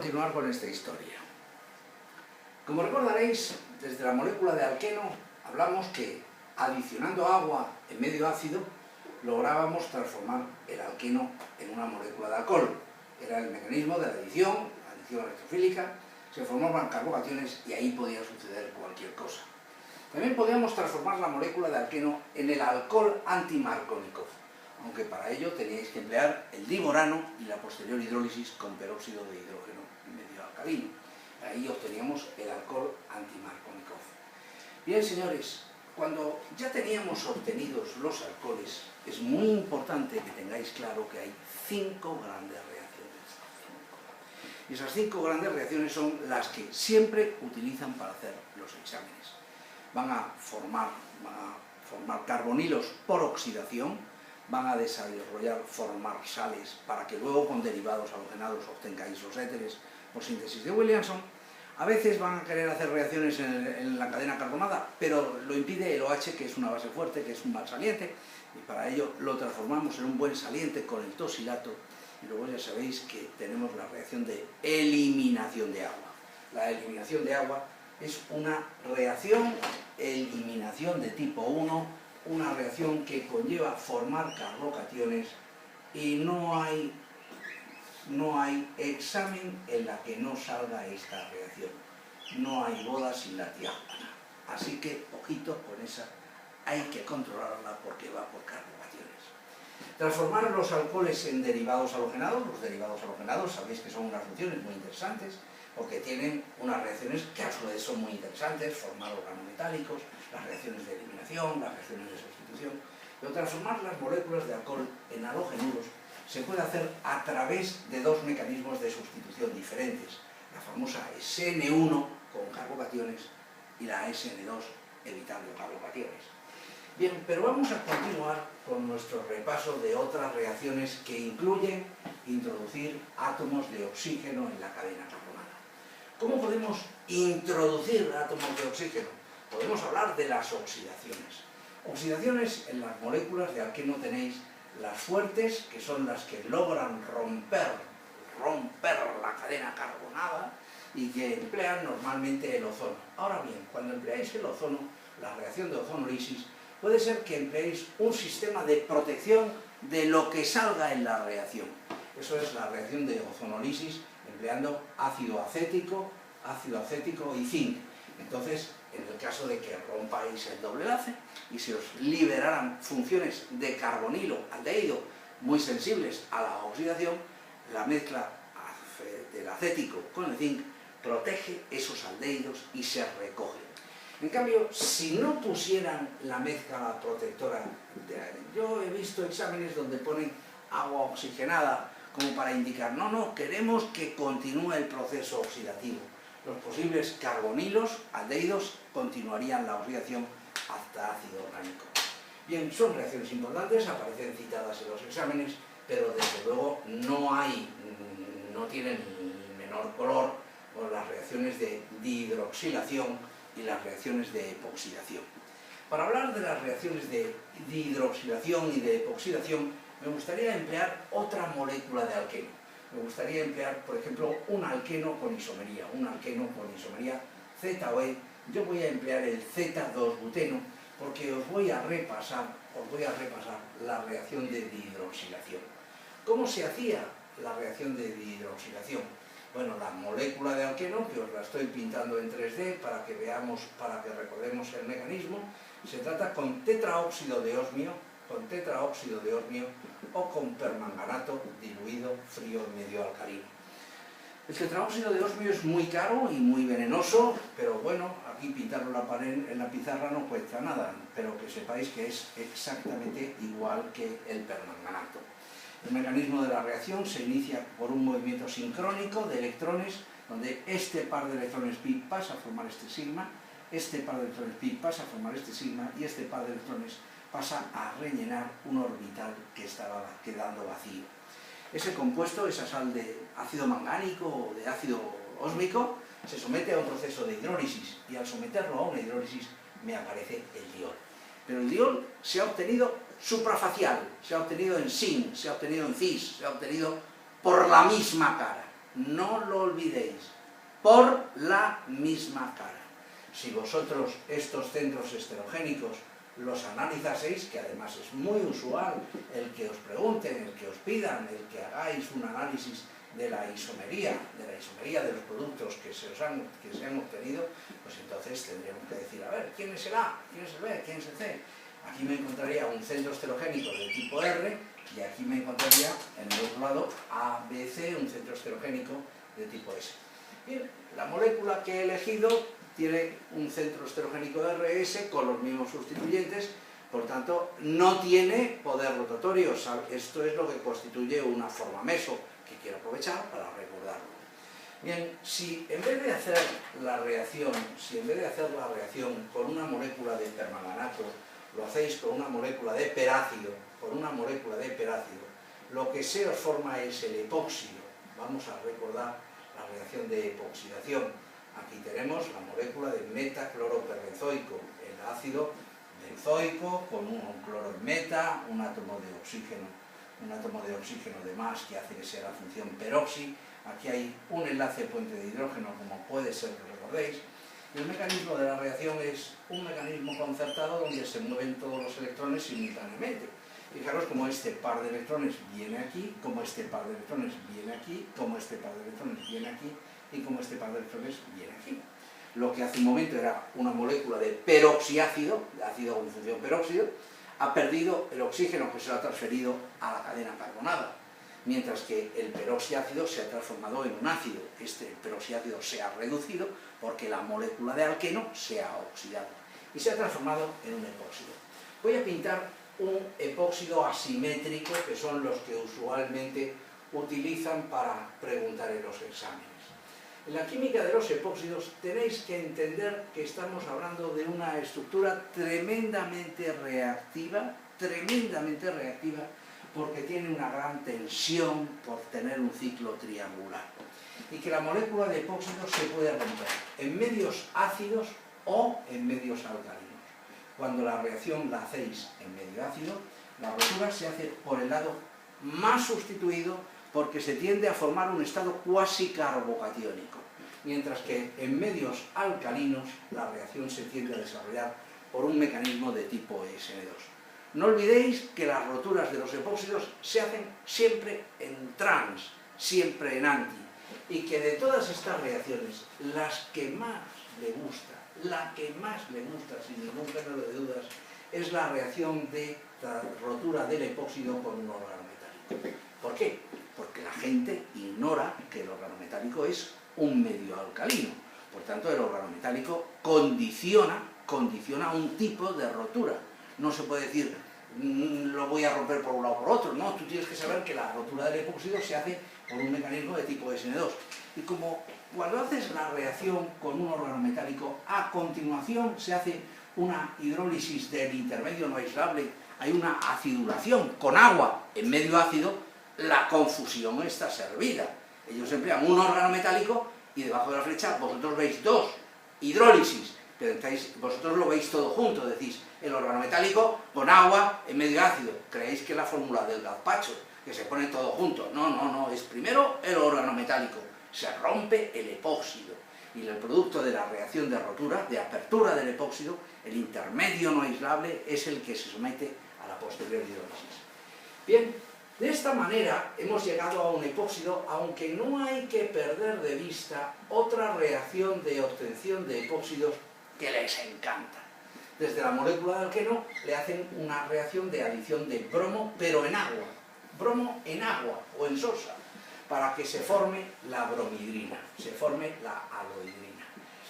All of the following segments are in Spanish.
continuar con esta historia. Como recordaréis, desde la molécula de alqueno hablamos que adicionando agua en medio ácido lográbamos transformar el alqueno en una molécula de alcohol. Era el mecanismo de la adición electrofílica, se formaban carbocationes y ahí podía suceder cualquier cosa. También podíamos transformar la molécula de alqueno en el alcohol anti-Markovnikov, aunque para ello teníais que emplear el diborano y la posterior hidrólisis con peróxido de hidrógeno medio alcalino. Ahí obteníamos el alcohol anti-Markovnikov. Bien, señores, cuando ya teníamos obtenidos los alcoholes, es muy importante que tengáis claro que hay 5 grandes reacciones. Y esas 5 grandes reacciones son las que siempre utilizan para hacer los exámenes. Van a formar carbonilos por oxidación, van a formar sales para que luego con derivados halogenados obtengáis los éteres por síntesis de Williamson. A veces van a querer hacer reacciones en la cadena carbonada, pero lo impide el OH, que es una base fuerte, que es un mal saliente, y para ello lo transformamos en un buen saliente con el tosilato, y luego ya sabéis que tenemos la reacción de eliminación de agua. La eliminación de agua es una reacción eliminación de tipo 1, una reacción que conlleva formar carbocationes y no hay examen en la que no salga esta reacción. No hay boda sin la diáfana. Así que, ojito con esa, hay que controlarla porque va por carbocationes. Transformar los alcoholes en derivados halogenados. Los derivados halogenados sabéis que son unas funciones muy interesantes porque tienen unas reacciones que a su vez son muy interesantes, formar organometálicos, las reacciones de eliminación, las reacciones de sustitución. Pero transformar las moléculas de alcohol en halogénuros se puede hacer a través de 2 mecanismos de sustitución diferentes. La famosa SN1 con carbocationes y la SN2 evitando carbocationes. Bien, pero vamos a continuar con nuestro repaso de otras reacciones que incluyen introducir átomos de oxígeno en la cadena carbonada. ¿Cómo podemos introducir átomos de oxígeno? Podemos hablar de las oxidaciones. Oxidaciones en las moléculas de alqueno tenéis las fuertes, que son las que logran romper la cadena carbonada y que emplean normalmente el ozono. Ahora bien, cuando empleáis el ozono, la reacción de ozonolisis, puede ser que empleéis un sistema de protección de lo que salga en la reacción. Eso es la reacción de ozonolisis empleando ácido acético y zinc. Entonces, en el caso de que rompáis el doble enlace y se os liberaran funciones de carbonilo aldehído muy sensibles a la oxidación, la mezcla del acético con el zinc protege esos aldehídos y se recogen. En cambio, si no pusieran la mezcla protectora, yo he visto exámenes donde ponen agua oxigenada como para indicar, no, queremos que continúe el proceso oxidativo. Los posibles carbonilos, aldehídos, continuarían la oxidación hasta ácido orgánico. Bien, son reacciones importantes, aparecen citadas en los exámenes, pero desde luego no tienen el menor color con las reacciones de dihidroxilación y las reacciones de epoxidación. Para hablar de las reacciones de dihidroxilación y de epoxidación, me gustaría emplear otra molécula de alqueno. Me gustaría emplear, por ejemplo, un alqueno con isomería ZOE. Yo voy a emplear el Z2-buteno porque os voy a repasar la reacción de dihidroxilación. ¿Cómo se hacía la reacción de dihidroxilación? Bueno, la molécula de alqueno, que os la estoy pintando en 3D para que veamos, para que recordemos el mecanismo, se trata con tetraóxido de osmio o con permanganato diluido frío medio alcalino. El tetraóxido de osmio es muy caro y muy venenoso, pero bueno, aquí pintarlo en la pizarra no cuesta nada, pero que sepáis que es exactamente igual que el permanganato. El mecanismo de la reacción se inicia por un movimiento sincrónico de electrones, donde este par de electrones pi pasa a formar este sigma, este par de electrones pi pasa a formar este sigma y este par de electrones pasa a rellenar un orbital que estaba quedando vacío. Ese compuesto, esa sal de ácido mangánico o de ácido ósmico, se somete a un proceso de hidrólisis y al someterlo a una hidrólisis me aparece el diol. Pero el diol se ha obtenido suprafacial, se ha obtenido en zinc, se ha obtenido en cis, se ha obtenido por la misma cara. no lo olvidéis, por la misma cara. Si vosotros estos centros heterogénicos los analizaseis, que además es muy usual el que os pregunten, el que os pidan, el que hagáis un análisis de la isomería de los productos que se han obtenido, pues entonces tendríamos que decir, a ver, ¿quién es el A? ¿Quién es el B? ¿Quién es el C? Aquí me encontraría un centro heterogénico de tipo R y aquí me encontraría en el otro lado A, B, C, un centro heterogénico de tipo S. Bien, la molécula que he elegido tiene un centro heterogénico de RS con los mismos sustituyentes, por tanto no tiene poder rotatorio. Esto es lo que constituye una forma meso, que quiero aprovechar para recordarlo. Bien, si en vez de hacer la reacción, con una molécula de permanganato, lo hacéis con una molécula de perácido, lo que se os forma es el epóxido. Vamos a recordar la reacción de epoxidación. Aquí tenemos la molécula de metacloroperbenzoico, el ácido benzoico con un cloro en meta, un átomo de oxígeno de más que hace que sea la función peroxi. Aquí hay un enlace puente de hidrógeno, como puede ser que recordéis. Y el mecanismo de la reacción es un mecanismo concertado donde se mueven todos los electrones simultáneamente. Fijaros cómo este par de electrones viene aquí, cómo este par de electrones viene aquí, cómo este par de electrones viene aquí y cómo este par de electrones viene aquí. Lo que hace un momento era una molécula de peroxiácido, de ácido con función peróxido, ha perdido el oxígeno que se lo ha transferido a la cadena carbonada, mientras que el peroxiácido se ha transformado en un ácido. Este peroxiácido se ha reducido porque la molécula de alqueno se ha oxidado y se ha transformado en un epóxido. Voy a pintar un epóxido asimétrico, que son los que usualmente utilizan para preguntar en los exámenes. En la química de los epóxidos tenéis que entender que estamos hablando de una estructura tremendamente reactiva, porque tiene una gran tensión por tener un ciclo triangular. Y que la molécula de epóxido se puede romper en medios ácidos o en medios alcalinos. Cuando la reacción la hacéis en medio ácido, la rotura se hace por el lado más sustituido porque se tiende a formar un estado cuasi carbocatiónico, mientras que en medios alcalinos la reacción se tiende a desarrollar por un mecanismo de tipo SN2. No olvidéis que las roturas de los epóxidos se hacen siempre en trans, siempre en anti, y que de todas estas reacciones, las que más le gusta, sin ningún género de dudas, es la reacción de la rotura del epóxido con un organometálico. ¿Por qué? Porque la gente ignora que el organometálico es un medio alcalino. Por tanto, el organometálico condiciona un tipo de rotura. No se puede decir, lo voy a romper por un lado o por otro. No, tú tienes que saber que la rotura del epóxido se hace por un mecanismo de tipo SN2. Y como cuando haces la reacción con un organometálico, a continuación se hace una hidrólisis del intermedio no aislable, hay una acidulación con agua en medio ácido, la confusión está servida. Ellos emplean un organometálico y debajo de la flecha vosotros veis dos hidrólisis, pero vosotros lo veis todo junto, decís el organometálico con agua en medio ácido. Creéis que es la fórmula del gazpacho, que se pone todo junto. No, es primero el organometálico, se rompe el epóxido y el producto de la reacción de rotura, de apertura del epóxido, el intermedio no aislable, es el que se somete a la posterior hidrólisis. Bien, de esta manera hemos llegado a un epóxido, aunque no hay que perder de vista otra reacción de obtención de epóxidos que les encanta. Desde la molécula de alqueno le hacen una reacción de adición de bromo, pero en agua. Bromo en agua o en sosa, para que se forme la bromidrina, se forme la aloidrina.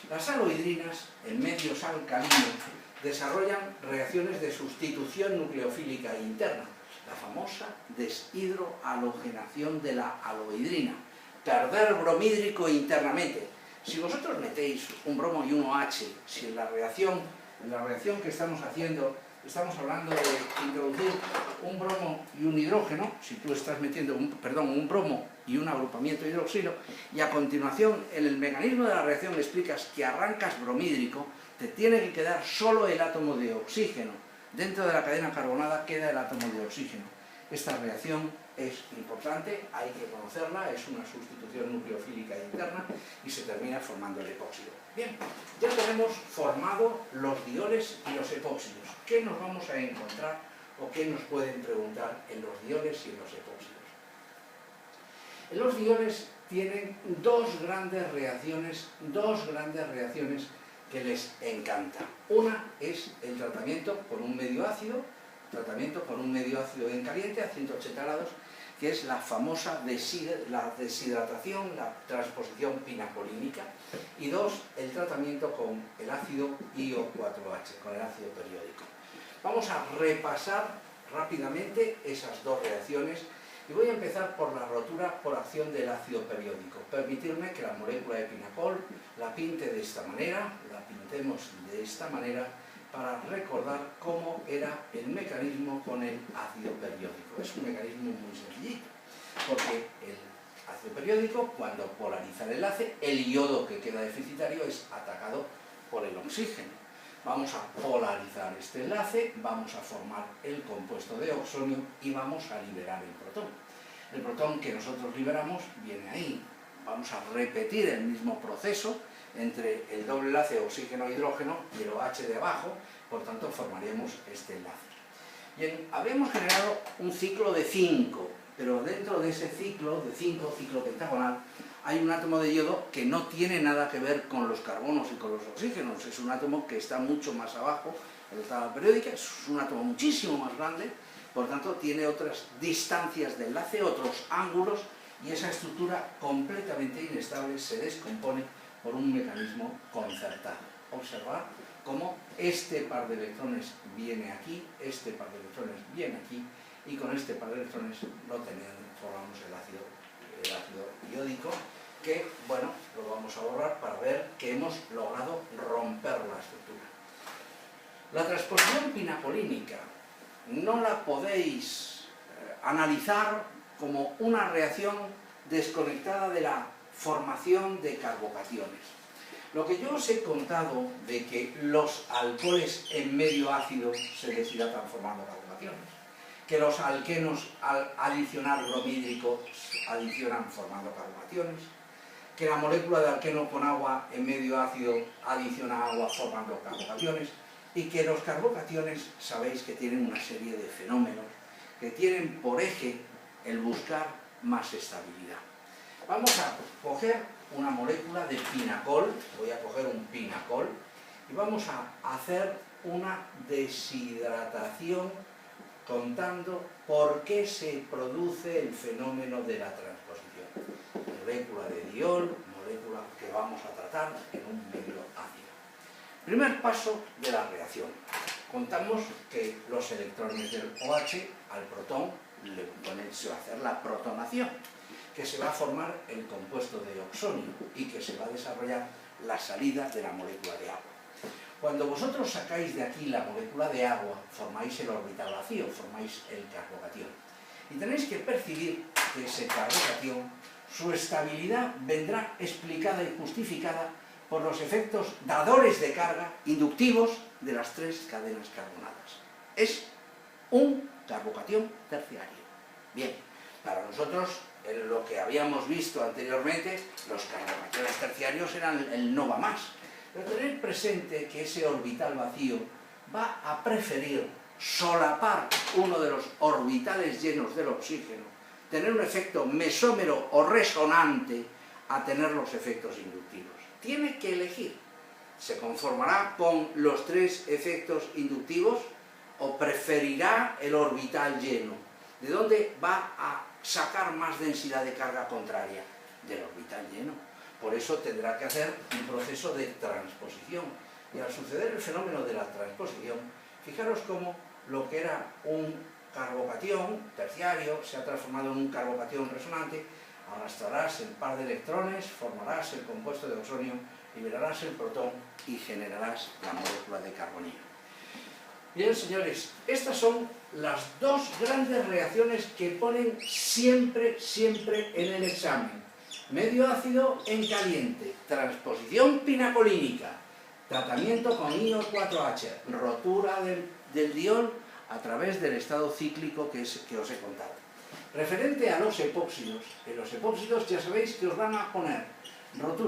Las aloidrinas, en medios alcalinos, desarrollan reacciones de sustitución nucleofílica interna, la famosa deshidrohalogenación de la aloidrina, perder bromídrico internamente. Si vosotros metéis un bromo y un OH, si en la reacción que estamos haciendo, estamos hablando de introducir un bromo y un hidrógeno, si tú estás metiendo un bromo y un agrupamiento de hidroxilo, y a continuación en el mecanismo de la reacción le explicas que arrancas bromídrico, te tiene que quedar solo el átomo de oxígeno. Dentro de la cadena carbonada queda el átomo de oxígeno. Esta reacción es importante, hay que conocerla, es una sustitución nucleofílica interna y se termina formando el epóxido. Bien, ya tenemos formado los dioles y los epóxidos. ¿Qué nos vamos a encontrar o qué nos pueden preguntar en los dioles y en los epóxidos? En los dioles tienen dos grandes reacciones que les encanta. Una es el tratamiento con un medio ácido, en caliente a 180 grados, que es la famosa deshidratación, la transposición pinacolínica, y dos, el tratamiento con el ácido IO4H, con el ácido periódico. Vamos a repasar rápidamente esas dos reacciones y voy a empezar por la rotura por acción del ácido periódico. Permitirme que la molécula de pinacol la pinte de esta manera, la pintemos de esta manera, para recordar cómo era el mecanismo con el ácido periódico. Es un mecanismo muy sencillito, porque el ácido periódico, cuando polariza el enlace, el iodo que queda deficitario es atacado por el oxígeno. Vamos a polarizar este enlace, vamos a formar el compuesto de oxonio y vamos a liberar el protón. El protón que nosotros liberamos viene ahí. Vamos a repetir el mismo proceso entre el doble enlace oxígeno-hidrógeno y el OH de abajo, por tanto formaremos este enlace. Bien, habríamos generado un ciclo de 5, pero dentro de ese ciclo de 5, ciclo pentagonal, hay un átomo de yodo que no tiene nada que ver con los carbonos y con los oxígenos, es un átomo que está mucho más abajo en la tabla periódica, es un átomo muchísimo más grande, por tanto tiene otras distancias de enlace, otros ángulos, y esa estructura completamente inestable se descompone por un mecanismo concertado. Observar cómo este par de electrones viene aquí, este par de electrones viene aquí, y con este par de electrones formamos el ácido iódico, que, bueno, lo vamos a borrar para ver que hemos logrado romper la estructura. La transposición pinacolínica no la podéis analizar como una reacción desconectada de la formación de carbocationes. Lo que yo os he contado de que los alcoholes en medio ácido se deshidratan formando carbocationes, que los alquenos al adicionar bromhídrico adicionan formando carbocationes, que la molécula de alqueno con agua en medio ácido adiciona agua formando carbocationes, y que los carbocationes sabéis que tienen una serie de fenómenos que tienen por eje el buscar más estabilidad. Vamos a coger una molécula de pinacol, voy a coger un pinacol, y vamos a hacer una deshidratación contando por qué se produce el fenómeno de la transposición. Molécula de diol, molécula que vamos a tratar en un medio ácido. Primer paso de la reacción. Contamos que los electrones del OH al protón se va a hacer la protonación, que se va a formar el compuesto de oxonio y que se va a desarrollar la salida de la molécula de agua. Cuando vosotros sacáis de aquí la molécula de agua, formáis el orbital vacío, formáis el carbocatión. Y tenéis que percibir que ese carbocatión, su estabilidad vendrá explicada y justificada por los efectos dadores de carga inductivos de las tres cadenas carbonadas. Es un carbocatión terciario. Bien, para nosotros, en lo que habíamos visto anteriormente, los carbocationes terciarios eran el no va más. Pero tener presente que ese orbital vacío va a preferir solapar uno de los orbitales llenos del oxígeno, tener un efecto mesómero o resonante a tener los efectos inductivos. Tiene que elegir. ¿Se conformará con los tres efectos inductivos o preferirá el orbital lleno? ¿De dónde va a sacar más densidad de carga contraria? Del orbital lleno. Por eso tendrá que hacer un proceso de transposición. Y al suceder el fenómeno de la transposición, fijaros cómo lo que era un carbocatión terciario se ha transformado en un carbocatión resonante, arrastrarás el par de electrones, formarás el compuesto de oxonio, liberarás el protón y generarás la molécula de carbonio. Bien, señores, estas son las dos grandes reacciones que ponen siempre en el examen. Medio ácido en caliente, transposición pinacolínica, tratamiento con IO4H, rotura del diol a través del estado cíclico que os he contado. Referente a los epóxidos, en los epóxidos ya sabéis que os van a poner rotura